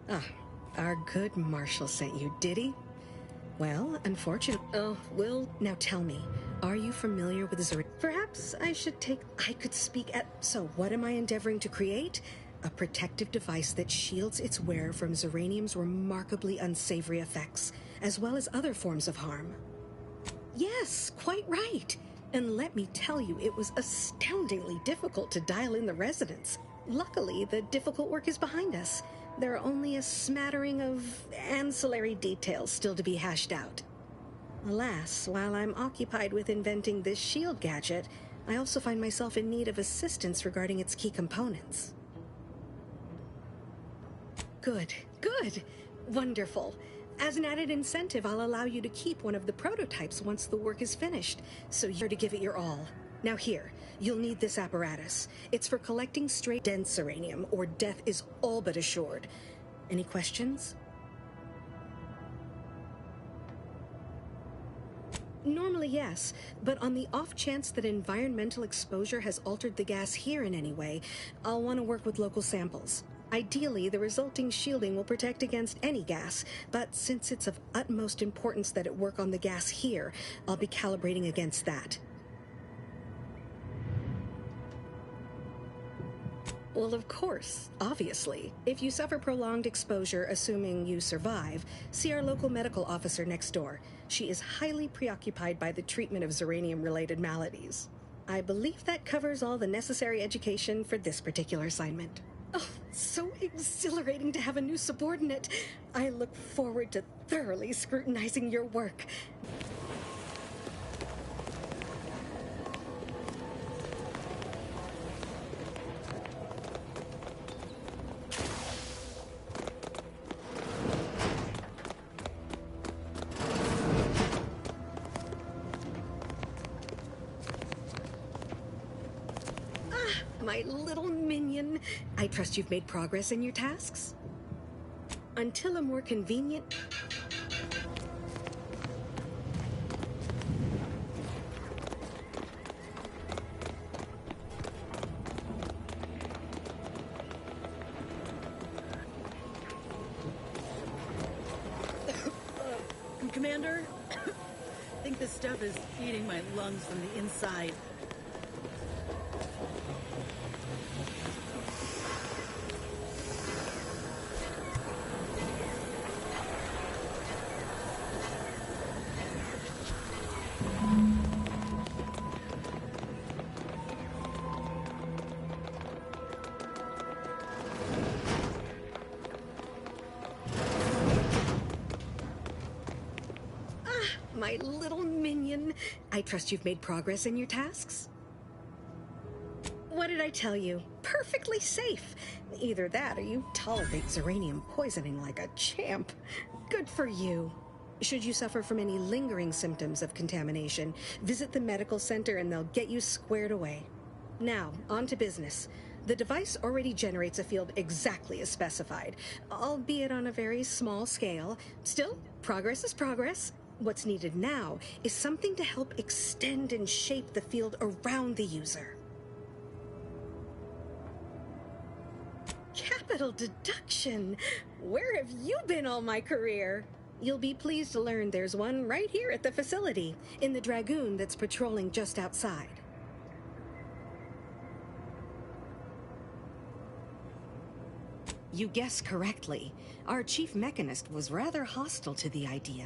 Ah, our good Marshal sent you, did he? Well, unfortunately... Oh, well, now tell me, are you familiar with Perhaps I should I could speak at... So, what am I endeavoring to create? A protective device that shields its wearer from Zeranium's remarkably unsavory effects, as well as other forms of harm. Yes, quite right. And let me tell you, it was astoundingly difficult to dial in the resonance. Luckily, the difficult work is behind us. There are only a smattering of ancillary details still to be hashed out. Alas, while I'm occupied with inventing this shield gadget, I also find myself in need of assistance regarding its key components. Good, good, wonderful. As an added incentive, I'll allow you to keep one of the prototypes once the work is finished, so you're to give it your all. Now here, you'll need this apparatus. It's for collecting straight dense uranium, or death is all but assured. Any questions? Normally, yes, but on the off chance that environmental exposure has altered the gas here in any way, I'll want to work with local samples. Ideally, the resulting shielding will protect against any gas, but since it's of utmost importance that it work on the gas here, I'll be calibrating against that. Well, of course, obviously. If you suffer prolonged exposure, assuming you survive, see our local medical officer next door. She is highly preoccupied by the treatment of Zeranium-related maladies. I believe that covers all the necessary education for this particular assignment. Oh, so exhilarating to have a new subordinate. I look forward to thoroughly scrutinizing your work. My little minion. I trust you've made progress in your tasks? Until a more convenient... Commander? I think this stuff is eating my lungs from the inside. My little minion. I trust you've made progress in your tasks? What did I tell you? Perfectly safe. Either that or you tolerate Zeranium poisoning like a champ. Good for you. Should you suffer from any lingering symptoms of contamination, visit the medical center and they'll get you squared away. Now, on to business. The device already generates a field exactly as specified, albeit on a very small scale. Still, progress is progress. What's needed now is something to help extend and shape the field around the user. Capital deduction! Where have you been all my career? You'll be pleased to learn there's one right here at the facility, in the Dragoon that's patrolling just outside. You guessed correctly. Our chief mechanist was rather hostile to the idea.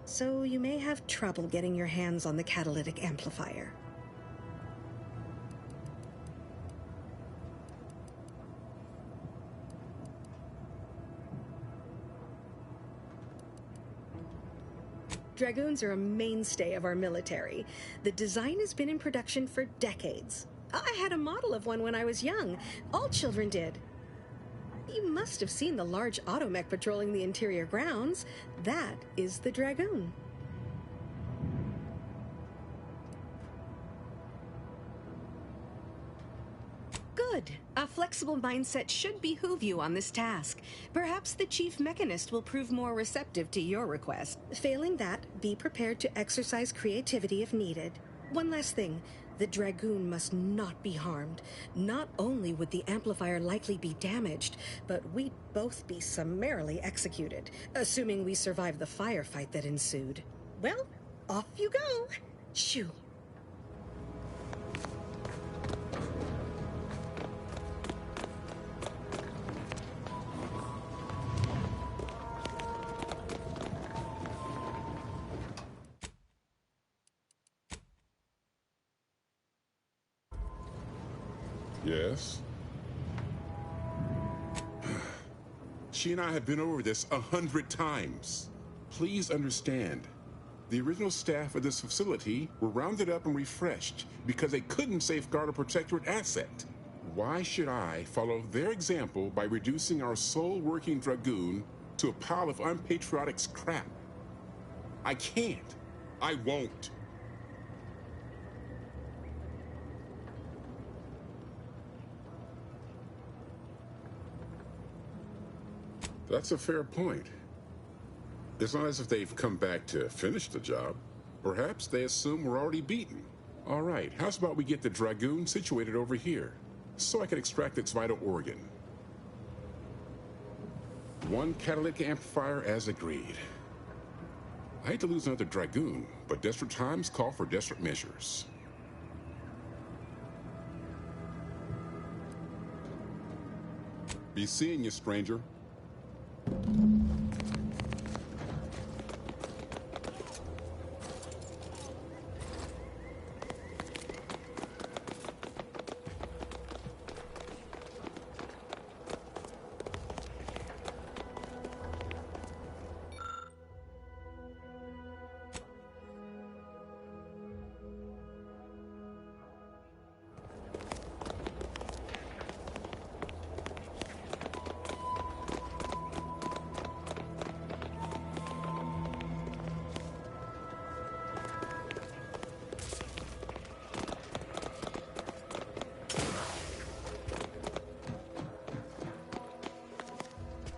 So you may have trouble getting your hands on the catalytic amplifier. Dragoons are a mainstay of our military. The design has been in production for decades. I had a model of one when I was young. All children did. You must have seen the large automech patrolling the interior grounds. That is the Dragoon. Good. A flexible mindset should behoove you on this task. Perhaps the chief mechanist will prove more receptive to your request. Failing that, be prepared to exercise creativity if needed. One last thing. The Dragoon must not be harmed. Not only would the amplifier likely be damaged, but we'd both be summarily executed, assuming we survive the firefight that ensued. Well, off you go. Shoo. Yes? She and I have been over this 100 times. Please understand. The original staff of this facility were rounded up and refreshed because they couldn't safeguard a protectorate asset. Why should I follow their example by reducing our sole working Dragoon to a pile of unpatriotic scrap? I can't. I won't. That's a fair point. It's not as if they've come back to finish the job. Perhaps they assume we're already beaten. All right, how's about we get the Dragoon situated over here, so I can extract its vital organ? One catalytic amplifier as agreed. I hate to lose another Dragoon, but desperate times call for desperate measures. Be seeing you, stranger.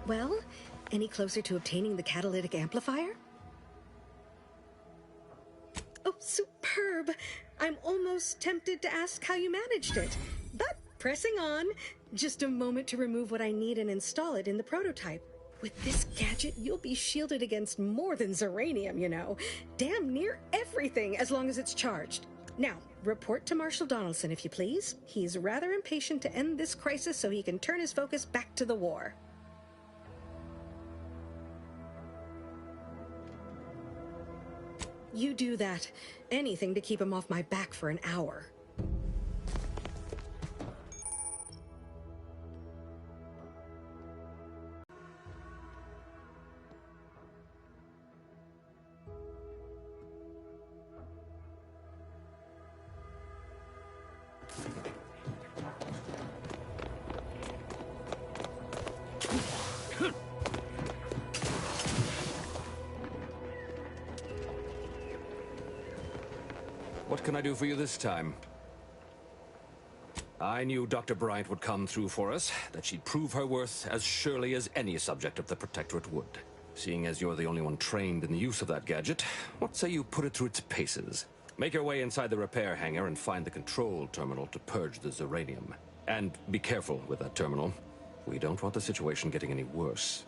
Well, any closer to obtaining the catalytic amplifier? Oh, superb! I'm almost tempted to ask how you managed it. But pressing on, just a moment to remove what I need and install it in the prototype. With this gadget, you'll be shielded against more than Zeranium, you know. Damn near everything, as long as it's charged. Now, report to Marshal Donaldson, if you please. He's rather impatient to end this crisis so he can turn his focus back to the war. You do that. Anything to keep him off my back for an hour. What can I do for you this time? I knew Dr. Bryant would come through for us, that she'd prove her worth as surely as any subject of the Protectorate would. Seeing as you're the only one trained in the use of that gadget, what say you put it through its paces? Make your way inside the repair hangar and find the control terminal to purge the Zeranium. And be careful with that terminal. We don't want the situation getting any worse.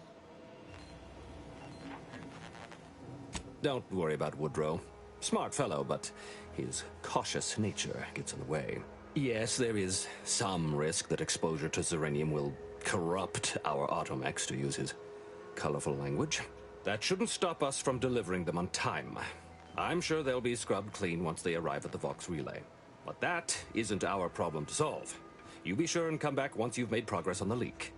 Don't worry about Woodrow. Smart fellow, but his cautious nature gets in the way. Yes, there is some risk that exposure to Zeranium will corrupt our automechs, to use his colorful language. That shouldn't stop us from delivering them on time. I'm sure they'll be scrubbed clean once they arrive at the Vox relay. But that isn't our problem to solve. You be sure and come back once you've made progress on the leak.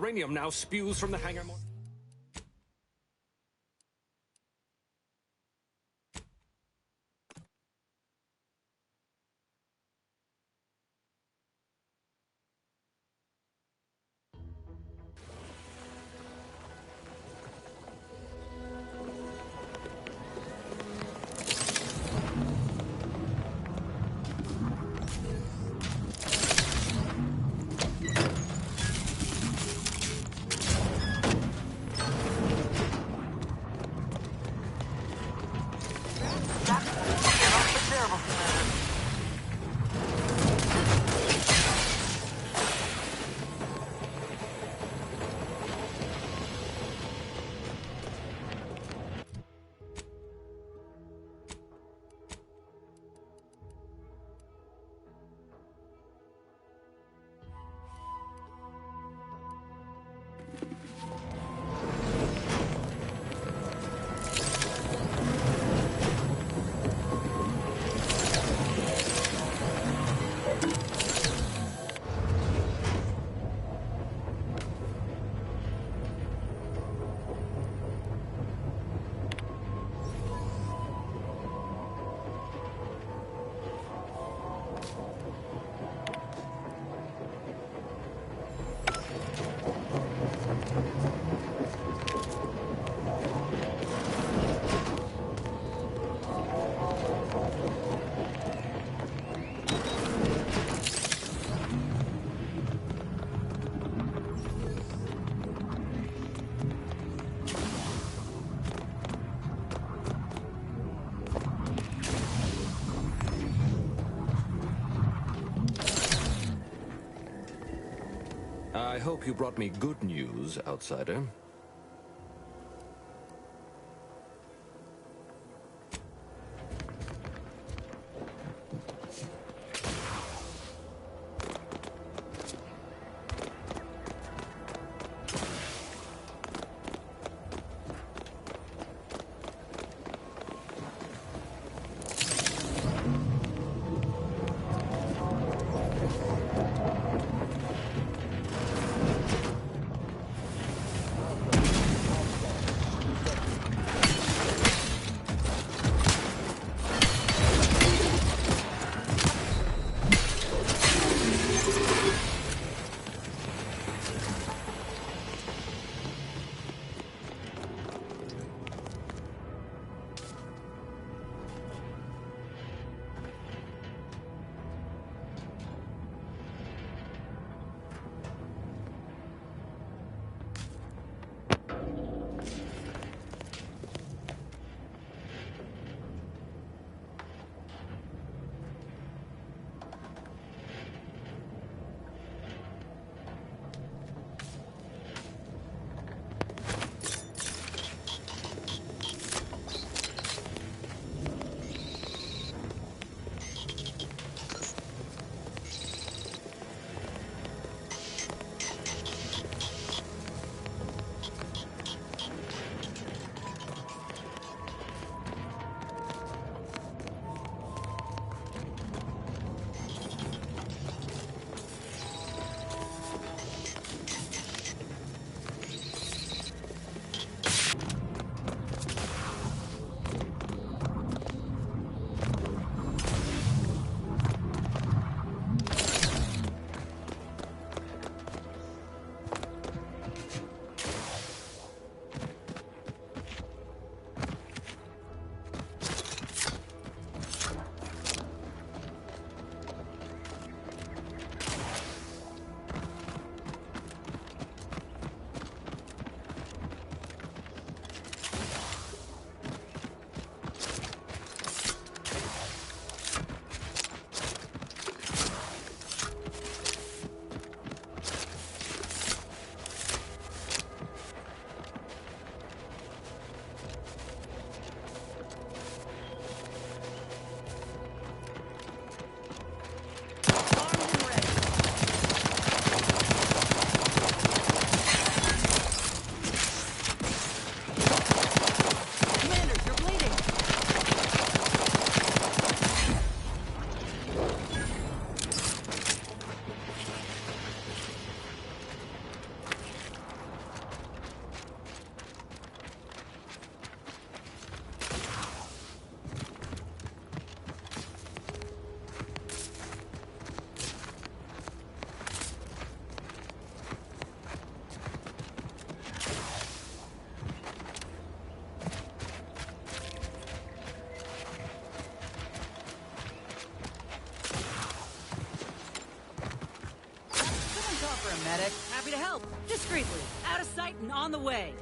Uranium now spews from the hangar. I hope you brought me good news, outsider. for a medic. Happy to help. Discreetly. Out of sight and on the way.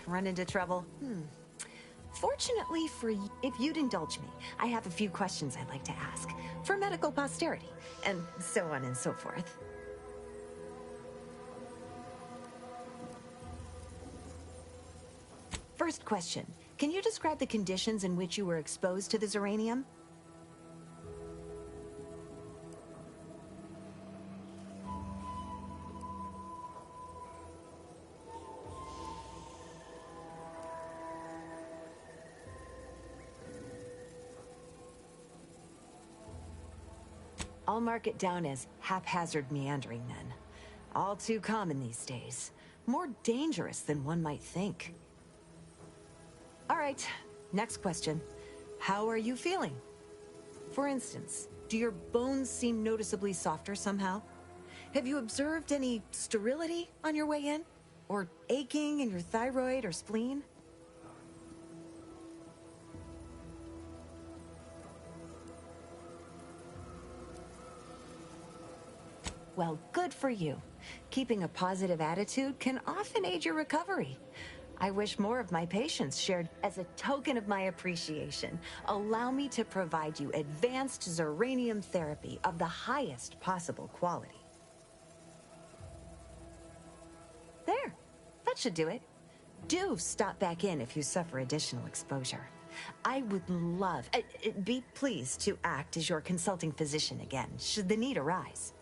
Run into trouble? Fortunately for you, if you'd indulge me, I have a few questions I'd like to ask for medical posterity, and so on and so forth. First question, can you describe the conditions in which you were exposed to the Zeranium? I'll mark it down as haphazard meandering then. All too common these days. More dangerous than one might think. All right, next question. How are you feeling? For instance, do your bones seem noticeably softer somehow? Have you observed any sterility on your way in? Or aching in your thyroid or spleen? Well, good for you. Keeping a positive attitude can often aid your recovery. I wish more of my patients shared. As a token of my appreciation, allow me to provide you advanced Zeranium therapy of the highest possible quality. There, that should do it. Do stop back in if you suffer additional exposure. I would love, be pleased to act as your consulting physician again, should the need arise.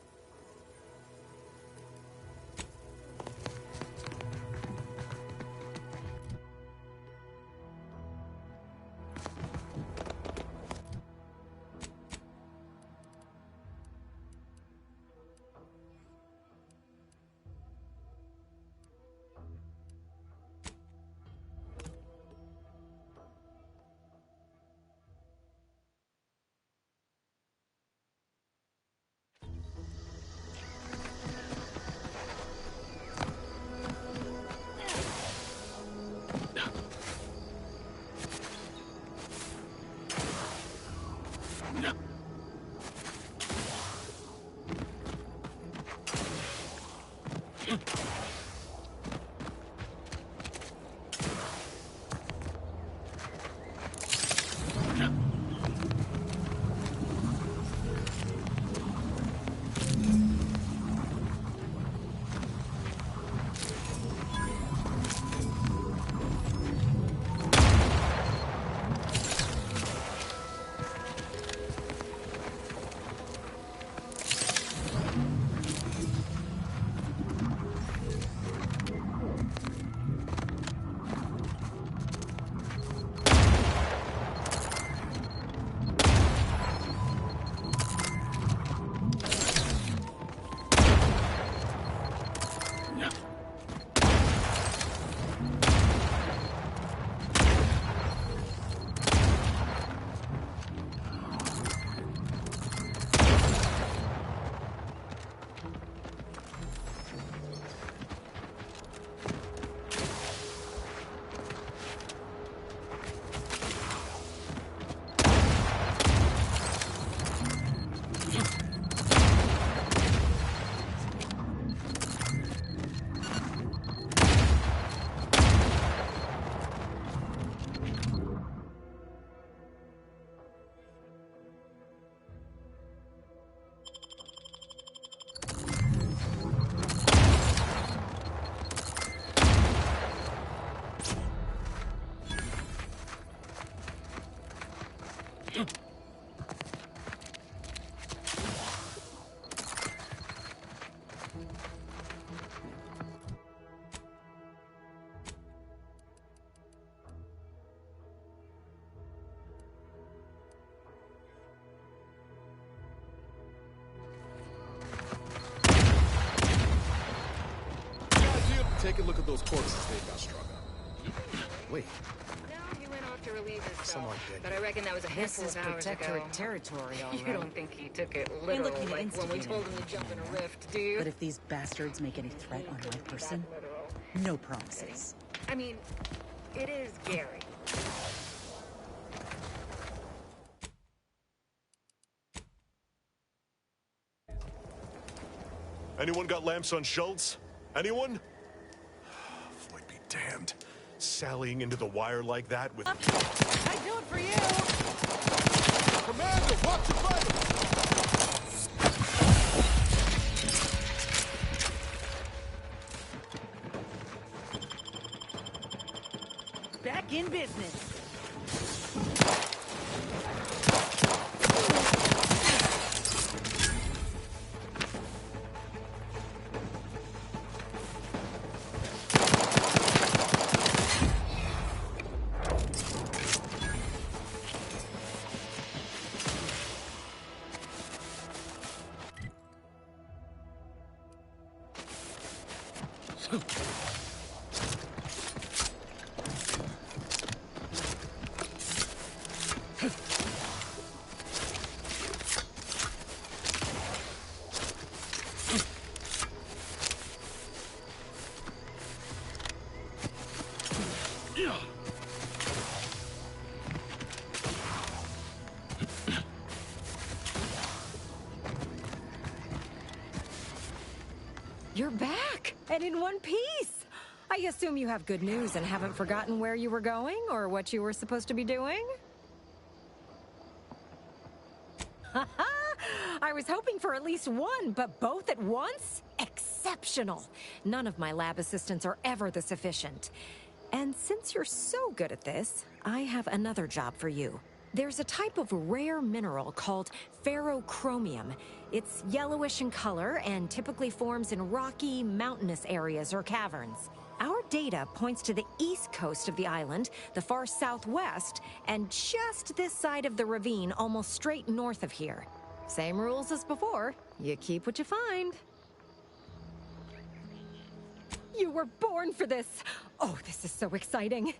Take a look at those corpses they've got strung up. Wait, No, he went off to relieve himself. Someone did. But I reckon that was a handful This is of hours protectorate ago. territory, all You right. don't think he took it literal, looking to like when we instigate told him to jump in a rift, do you? But if these bastards make any threat on my person, no promises. I mean, it is Gary. Anyone got lamps on Schultz? Anyone? Floyd be damned. Sallying into the wire like that with... I'd do it for you! Commander, watch your back! Back in business. You're back, and in one piece. I assume you have good news and haven't forgotten where you were going or what you were supposed to be doing? I was hoping for at least one, but both at once? Exceptional. None of my lab assistants are ever this efficient. And since you're so good at this, I have another job for you. There's a type of rare mineral called ferrochromium. It's yellowish in color and typically forms in rocky, mountainous areas or caverns. Our data points to the east coast of the island, the far southwest, and just this side of the ravine, almost straight north of here. Same rules as before. You keep what you find. You were born for this! Oh, this is so exciting.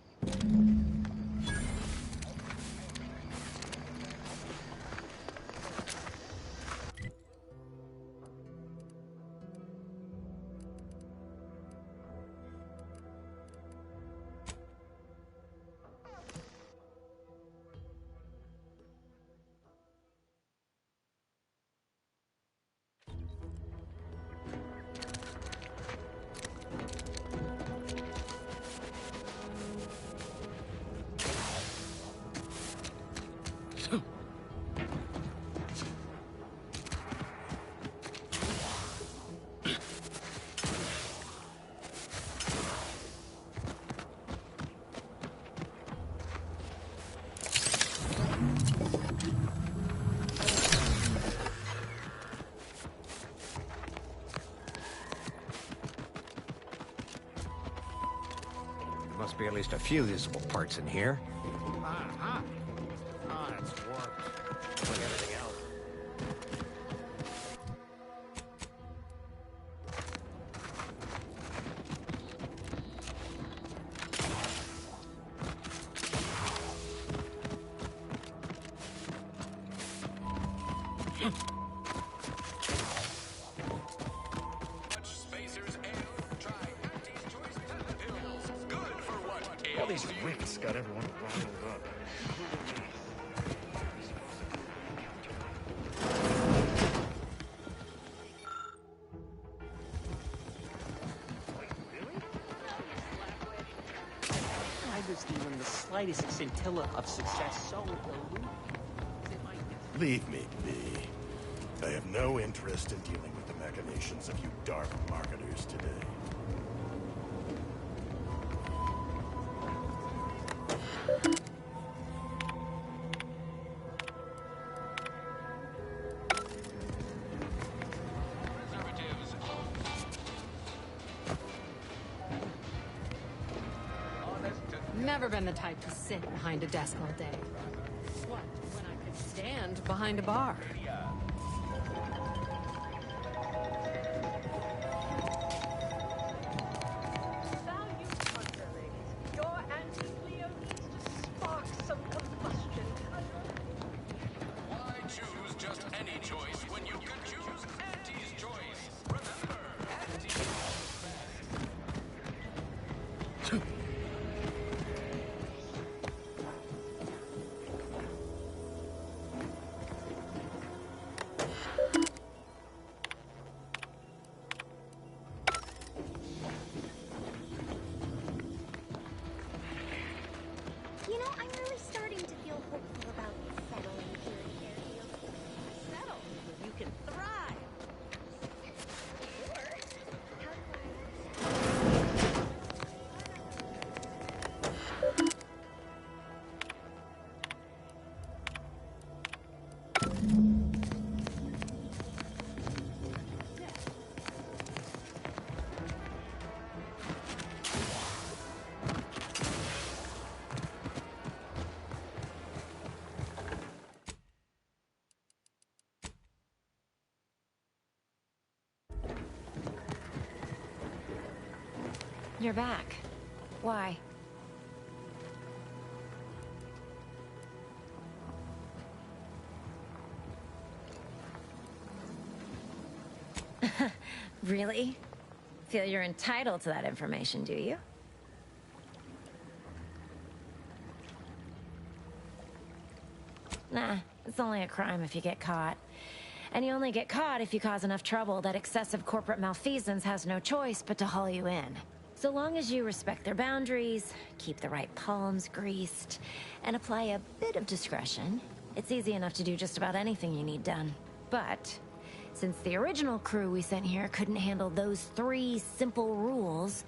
Must be at least a few usable parts in here. Ah, it's warped. Like everything else. All these wicks got everyone riled up. I just even the slightest scintilla of success so elusive. Leave me be. I have no interest in dealing with the machinations of you dark marketers today. Never been the type to sit behind a desk all day. What, when I could stand behind a bar? You know, I'm really starting to feel hopeful about settling here in Fairfield. Settle. You can thrive. Sure. How do I... You're back. Why? Really? Feel you're entitled to that information, do you? Nah, it's only a crime if you get caught. And you only get caught if you cause enough trouble that excessive corporate malfeasance has no choice but to haul you in. So long as you respect their boundaries, keep the right palms greased, and apply a bit of discretion, it's easy enough to do just about anything you need done. But since the original crew we sent here couldn't handle those 3 simple rules,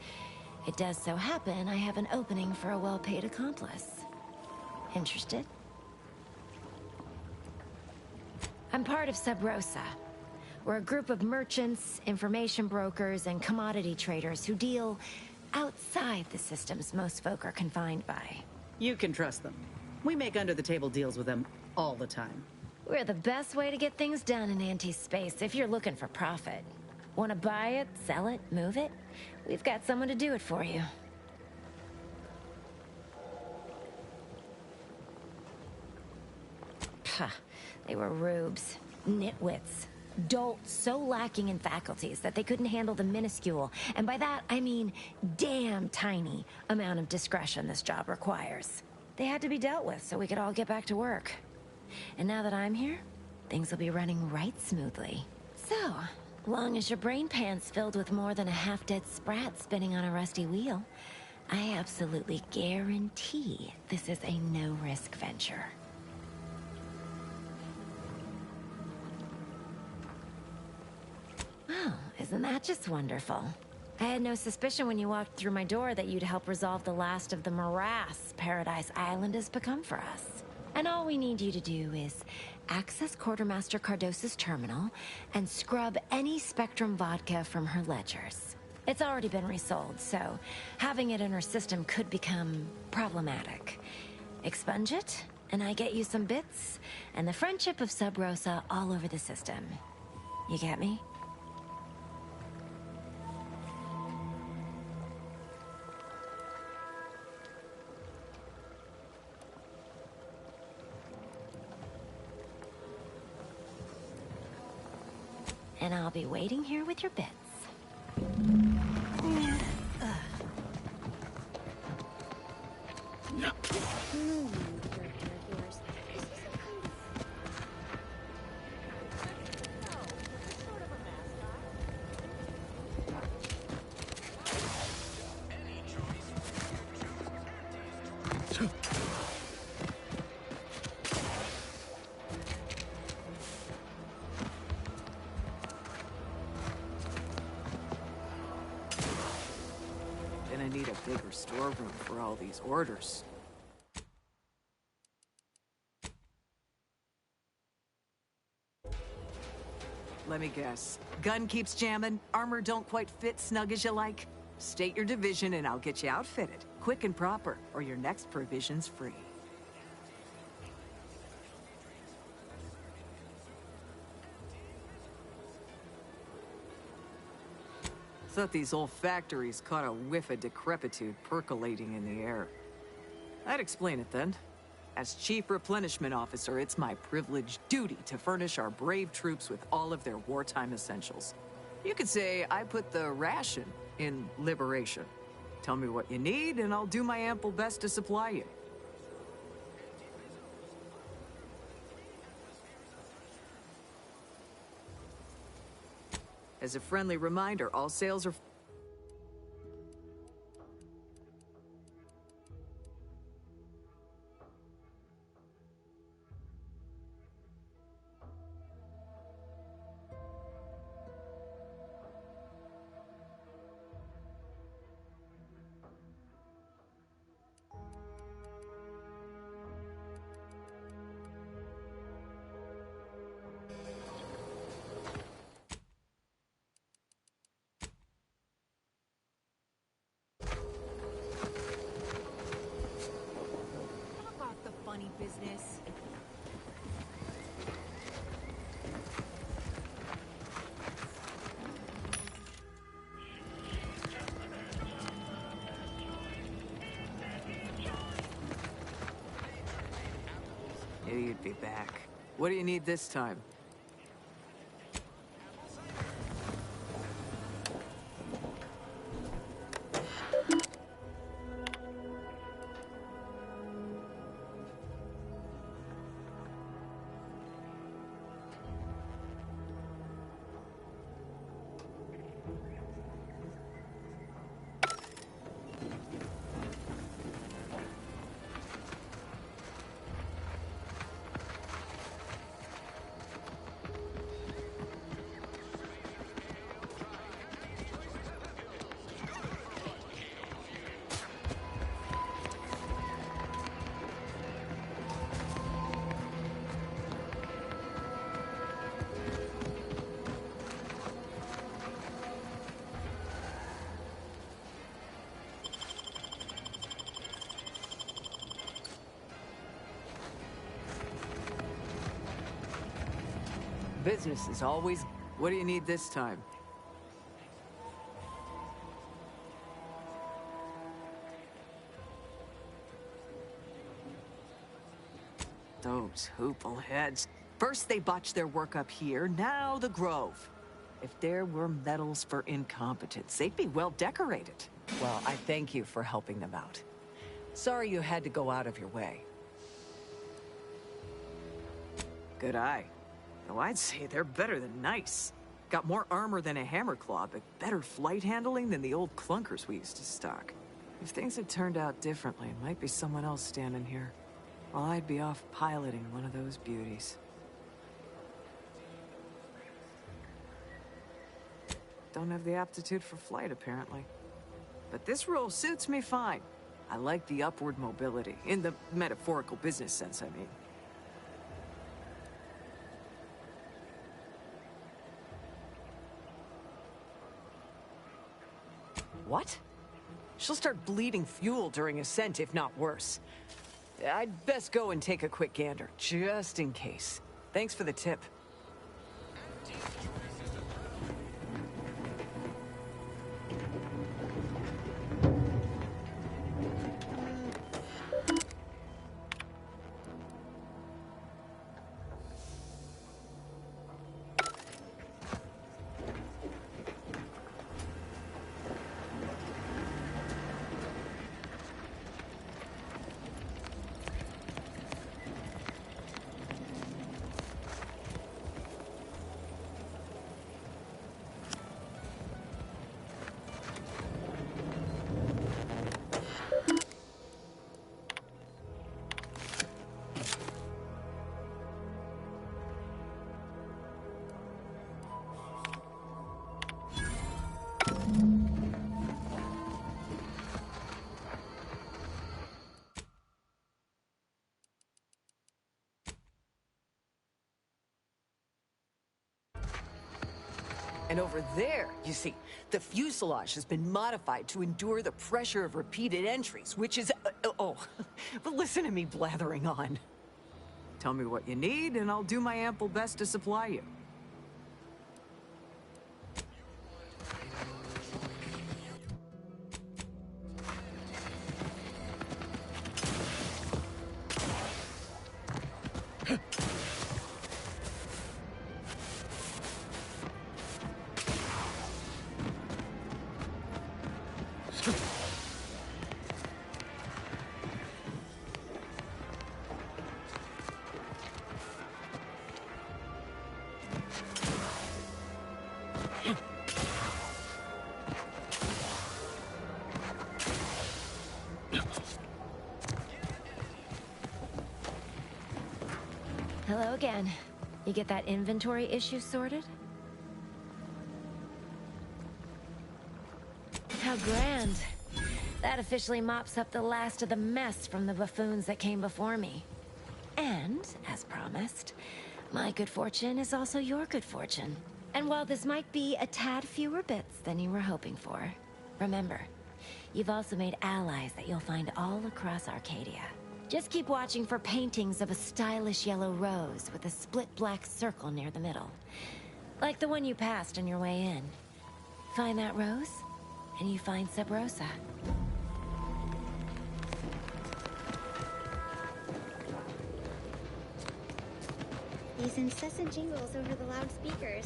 it does so happen I have an opening for a well-paid accomplice. Interested? I'm part of Sub Rosa. We're a group of merchants, information brokers, and commodity traders who deal outside the systems most folk are confined by. You can trust them. We make under-the-table deals with them all the time. We're the best way to get things done in anti-space if you're looking for profit. Want to buy it, sell it, move it? We've got someone to do it for you. Pah, they were rubes, nitwits, dolts so lacking in faculties that they couldn't handle the minuscule, and by that I mean damn tiny, amount of discretion this job requires. They had to be dealt with so we could all get back to work. And now that I'm here, things will be running right smoothly. So, long as your brain pan's filled with more than a half-dead sprat spinning on a rusty wheel, I absolutely guarantee this is a no-risk venture. Oh, isn't that just wonderful? I had no suspicion when you walked through my door that you'd help resolve the last of the morass Paradise Island has become for us. And all we need you to do is access Quartermaster Cardos's terminal and scrub any Spectrum vodka from her ledgers. It's already been resold, so having it in her system could become problematic. Expunge it, and I get you some bits, and the friendship of Sub Rosa all over the system. You get me? And I'll be waiting here with your bits. Gonna need a bigger storeroom for all these orders. Let me guess. Gun keeps jamming, armor don't quite fit snug as you like. State your division and I'll get you outfitted. Quick and proper, or your next provision's free. Thought these old factories caught a whiff of decrepitude percolating in the air. I'd explain it then. As Chief Replenishment Officer, it's my privileged duty to furnish our brave troops with all of their wartime essentials. You could say I put the ration in liberation. Tell me what you need, and I'll do my ample best to supply you. As a friendly reminder, all sales are... you'd be back. What do you need this time? Business is always... What do you need this time? Those hoople heads. First they botched their work up here, now the Grove. If there were medals for incompetence, they'd be well decorated. Well, I thank you for helping them out. Sorry you had to go out of your way. Good eye. Though I'd say they're better than nice. Got more armor than a hammer claw, but better flight handling than the old clunkers we used to stock. If things had turned out differently, it might be someone else standing here. While I'd be off piloting one of those beauties. Don't have the aptitude for flight, apparently. But this role suits me fine. I like the upward mobility, in the metaphorical business sense, I mean. What? She'll start bleeding fuel during ascent, if not worse. I'd best go and take a quick gander, just in case. Thanks for the tip. And over there, you see, the fuselage has been modified to endure the pressure of repeated entries, which is... oh, but listen to me blathering on. Tell me what you need, and I'll do my ample best to supply you. Hello again. You get that inventory issue sorted? How grand. That officially mops up the last of the mess from the buffoons that came before me. And, as promised, my good fortune is also your good fortune. And while this might be a tad fewer bits than you were hoping for, remember, you've also made allies that you'll find all across Arcadia. Just keep watching for paintings of a stylish yellow rose with a split black circle near the middle. Like the one you passed on your way in. Find that rose, and you find Sub Rosa. those incessant jingles over the loudspeakers.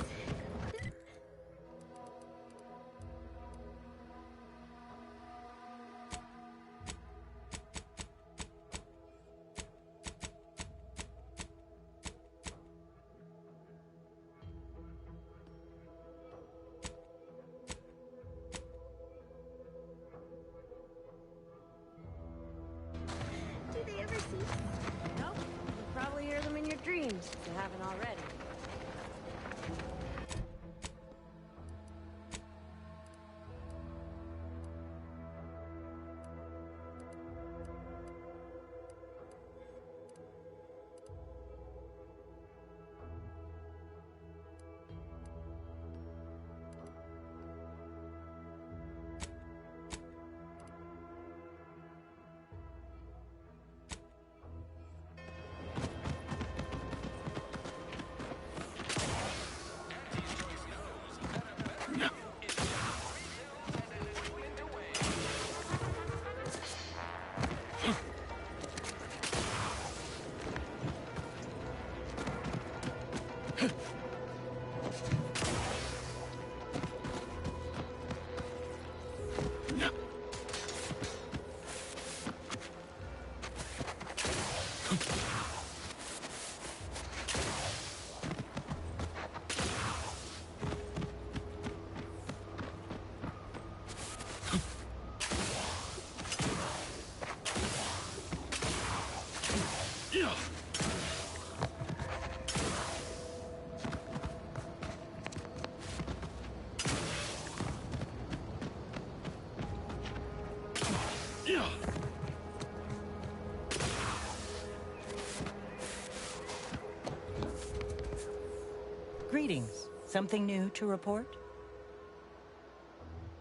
Do they ever cease? Nope. You'll probably hear them in your dreams if you haven't already. Greetings. Something new to report?